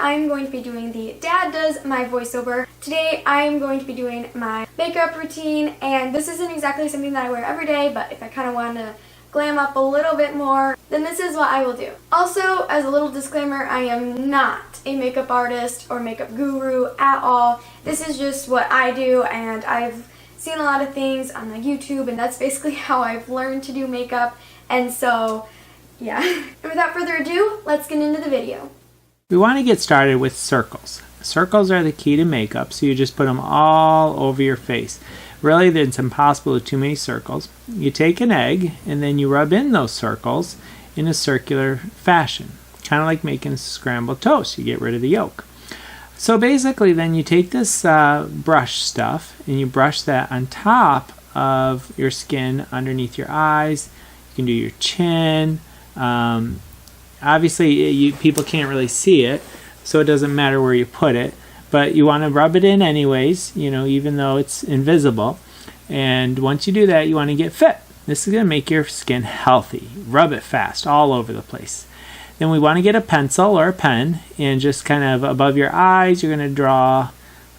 I'm going to be doing the Dad Does My Voiceover. Today I'm going to be doing my makeup routine, and this isn't exactly something that I wear every day, but if I kind of want to glam up a little bit more, then this is what I will do. Also, as a little disclaimer, I am not a makeup artist or makeup guru at all. This is just what I do, and I've seen a lot of things on like YouTube, and that's basically how I've learned to do makeup. And so yeah. And without further ado, let's get into the video. We want to get started with circles. Circles are the key to makeup, so you just put them all over your face. Really, it's impossible with too many circles. You take an egg and then you rub in those circles in a circular fashion, kind of like making scrambled toast. You get rid of the yolk. So basically then you take this brush stuff and you brush that on top of your skin underneath your eyes. You can do your chin. Obviously people can't really see it, so it doesn't matter where you put it, but you want to rub it in anyways, you know, even though it's invisible. And once you do that, you want to get fit. This is going to make your skin healthy. Rub it fast all over the place. Then we want to get a pencil or a pen, and just kind of above your eyes you're going to draw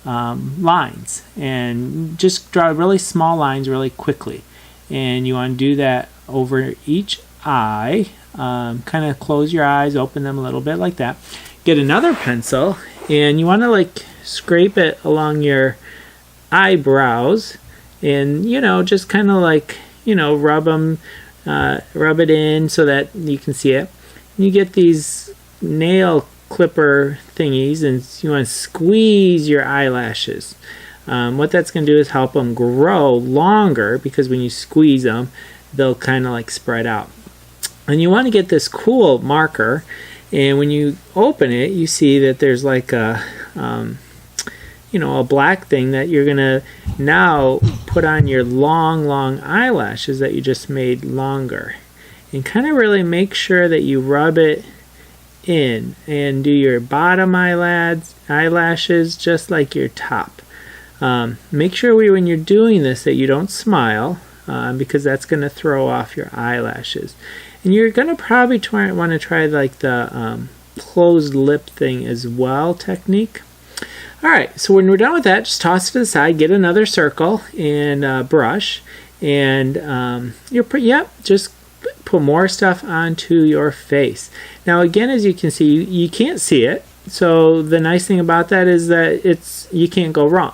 lines, and just draw really small lines really quickly. And you want to do that over each eye. Kind of close your eyes, open them a little bit like that. Get another pencil and you want to like scrape it along your eyebrows, and you know, just kind of like, you know, rub it in so that you can see it. And you get these nail clipper thingies and you want to squeeze your eyelashes. What that's going to do is help them grow longer, because when you squeeze them they'll kind of like spread out. And you want to get this cool marker, and when you open it you see that there's like a you know, a black thing that you're gonna now put on your long eyelashes that you just made longer. And kind of really make sure that you rub it in and do your bottom eyelashes just like your top. Make sure when you're doing this that you don't smile, because that's going to throw off your eyelashes. And you're going to probably want to try like the closed lip thing as well technique. Alright, so when we're done with that, just toss it to the side, get another circle and brush, and just put more stuff onto your face. Now again, as you can see, you can't see it, so the nice thing about that is that you can't go wrong.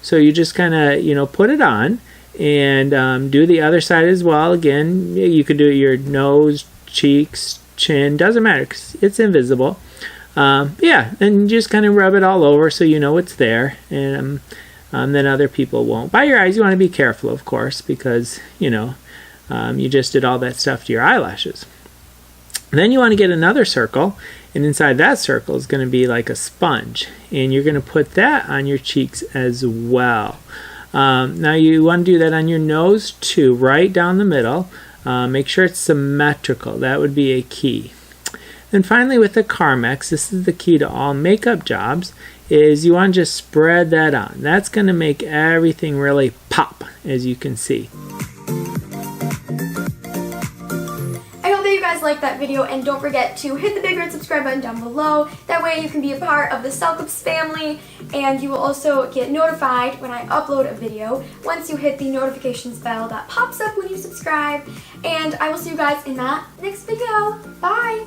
So you just kind of, you know, put it on, and do the other side as well. Again, you could do your nose, cheeks, chin, doesn't matter because it's invisible. Yeah, and just kind of rub it all over so you know it's there, and then other people won't. By your eyes, you want to be careful, of course, because, you know, you just did all that stuff to your eyelashes. Then you want to get another circle, and inside that circle is going to be like a sponge, and you're going to put that on your cheeks as well. Now you want to do that on your nose too, right down the middle. Make sure it's symmetrical. That would be a key. And finally, with the Carmex, this is the key to all makeup jobs, is you want to just spread that on. That's going to make everything really pop, as you can see. I hope that you guys liked that video, and don't forget to hit the big red subscribe button down below. That way you can be a part of the Celeste family, and you will also get notified when I upload a video once you hit the notifications bell that pops up when you subscribe. And I will see you guys in that next video. Bye!